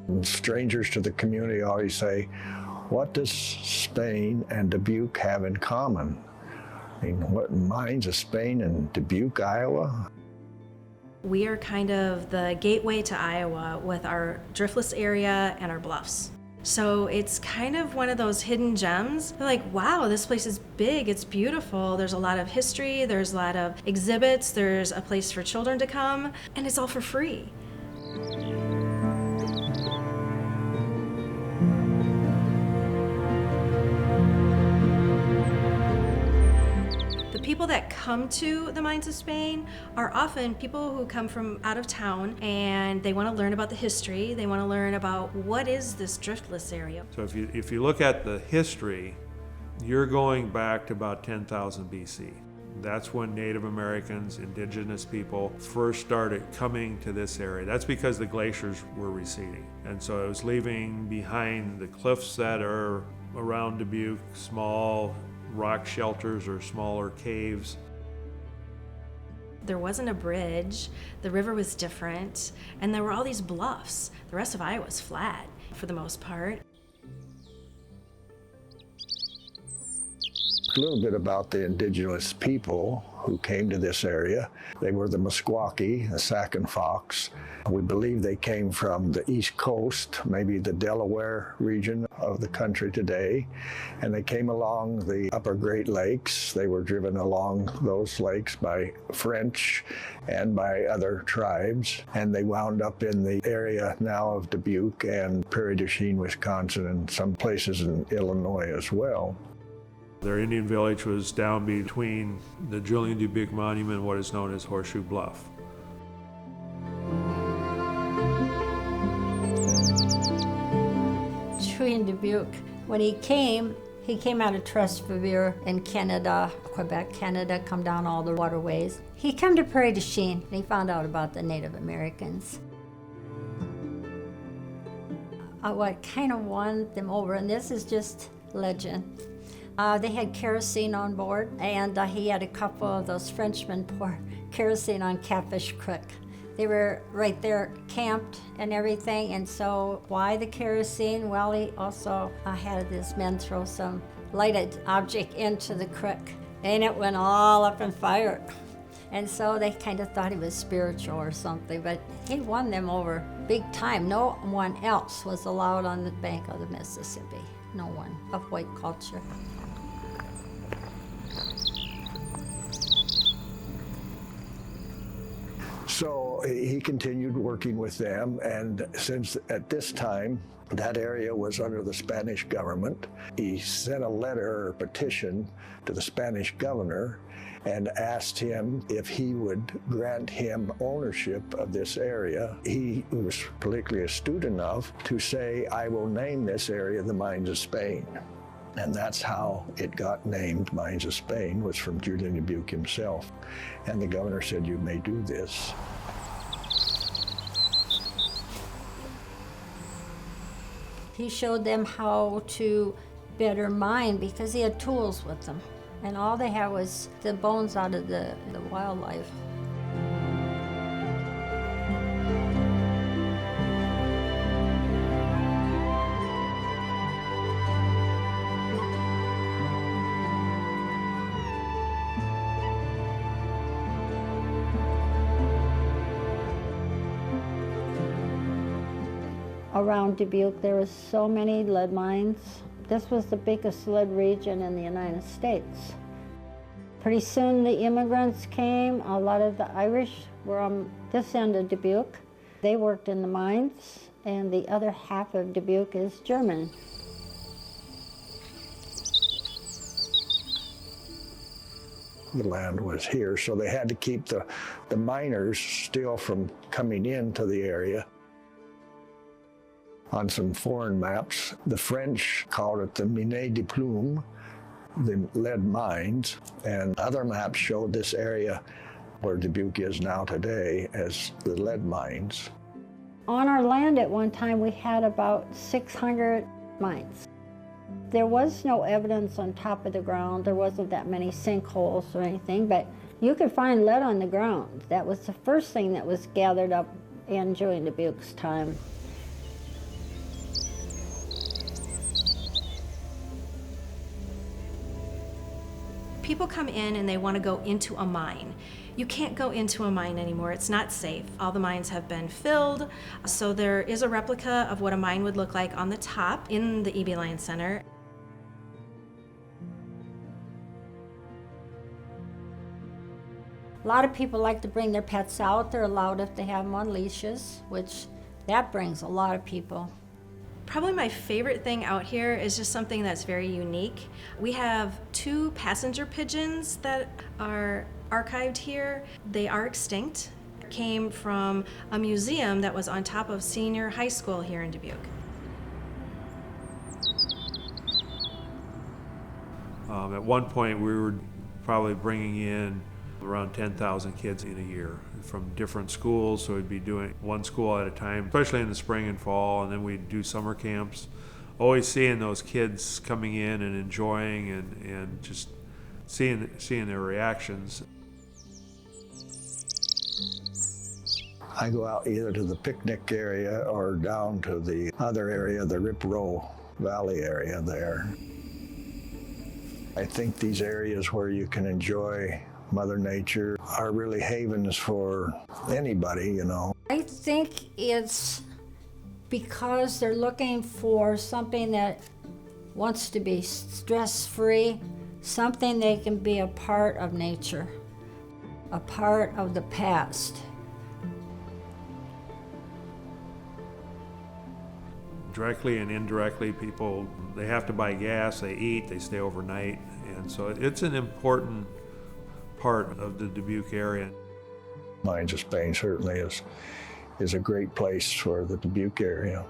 And strangers to the community always say, what does Spain and Dubuque have in common? I mean, what mines of Spain and Dubuque, Iowa? We are kind of the gateway to Iowa with our driftless area and our bluffs. So it's kind of one of those hidden gems. They're like, wow, this place is big, it's beautiful. There's a lot of history, there's a lot of exhibits, there's a place for children to come, and it's all for free. The people that come to the mines of Spain are often people who come from out of town, and they want to learn about the history. They want to learn about what is this driftless area. So if you look at the history, you're going back to about 10,000 BC. That's when Native Americans, indigenous people, first started coming to this area. That's because the glaciers were receding. And so it was leaving behind the cliffs that are around Dubuque, small rock shelters or smaller caves. There wasn't a bridge, the river was different, and there were all these bluffs. The rest of Iowa was flat for the most part. A little bit about the indigenous people who came to this area. They were the Meskwaki, the Sac and Fox. We believe they came from the East Coast, maybe the Delaware region of the country today, and they came along the upper Great Lakes. They were driven along those lakes by French and by other tribes, and they wound up in the area now of Dubuque and Prairie du Chien, Wisconsin, and some places in Illinois as well. Their Indian village was down between the Julian Dubuque Monument and what is known as Horseshoe Bluff. Julian Dubuque, when he came out of Trestevere in Canada, Quebec, Canada, come down all the waterways. He came to Prairie du Chien and he found out about the Native Americans. What kind of won them over, and this is just legend. They had kerosene on board, and he had a couple of those Frenchmen pour kerosene on Catfish Creek. They were right there camped and everything, and so why the kerosene? Well, he also had his men throw some lighted object into the creek, and it went all up in fire. And so they kind of thought he was spiritual or something, but he won them over big time. No one else was allowed on the bank of the Mississippi. No one of white culture. So he continued working with them, and since at this time that area was under the Spanish government, he sent a letter or petition to the Spanish governor and asked him if he would grant him ownership of this area. He was politically astute enough to say, I will name this area the Mines of Spain. And that's how it got named Mines of Spain, was from Julian Dubuque himself. And the governor said, you may do this. He showed them how to better mine because he had tools with them. And all they had was the bones out of the wildlife. Around Dubuque, there was so many lead mines. This was the biggest lead region in the United States. Pretty soon the immigrants came. A lot of the Irish were on this end of Dubuque. They worked in the mines, and the other half of Dubuque is German. The land was here, so they had to keep the miners still from coming into the area. On some foreign maps, the French called it the Mine de Plume, the lead mines, and other maps showed this area where Dubuque is now today as the lead mines. On our land at one time, we had about 600 mines. There was no evidence on top of the ground. There wasn't that many sinkholes or anything, but you could find lead on the ground. That was the first thing that was gathered up in Julian Dubuque's time. people come in and they want to go into a mine. You can't go into a mine anymore. It's not safe. All the mines have been filled. So there is a replica of what a mine would look like on the top in the E.B. Lion Center. A lot of people like to bring their pets out. They're allowed if they have them on leashes, which that brings a lot of people. Probably my favorite thing out here is just something that's very unique. We have 2 passenger pigeons that are archived here. They are extinct. Came from a museum that was on top of Senior High School here in Dubuque. At one point, we were probably bringing in around 10,000 kids in a year from different schools, so we'd be doing one school at a time, especially in the spring and fall, and then we'd do summer camps. Always seeing those kids coming in and enjoying and just seeing their reactions. I go out either to the picnic area or down to the other area, the Rip Row Valley area there. I think these areas where you can enjoy Mother Nature are really havens for anybody, you know. I think it's because they're looking for something that wants to be stress-free, something they can be a part of nature, a part of the past. Directly and indirectly, people, they have to buy gas, they eat, they stay overnight, and so it's an important part of the Dubuque area. Mines of Spain certainly is a great place for the Dubuque area.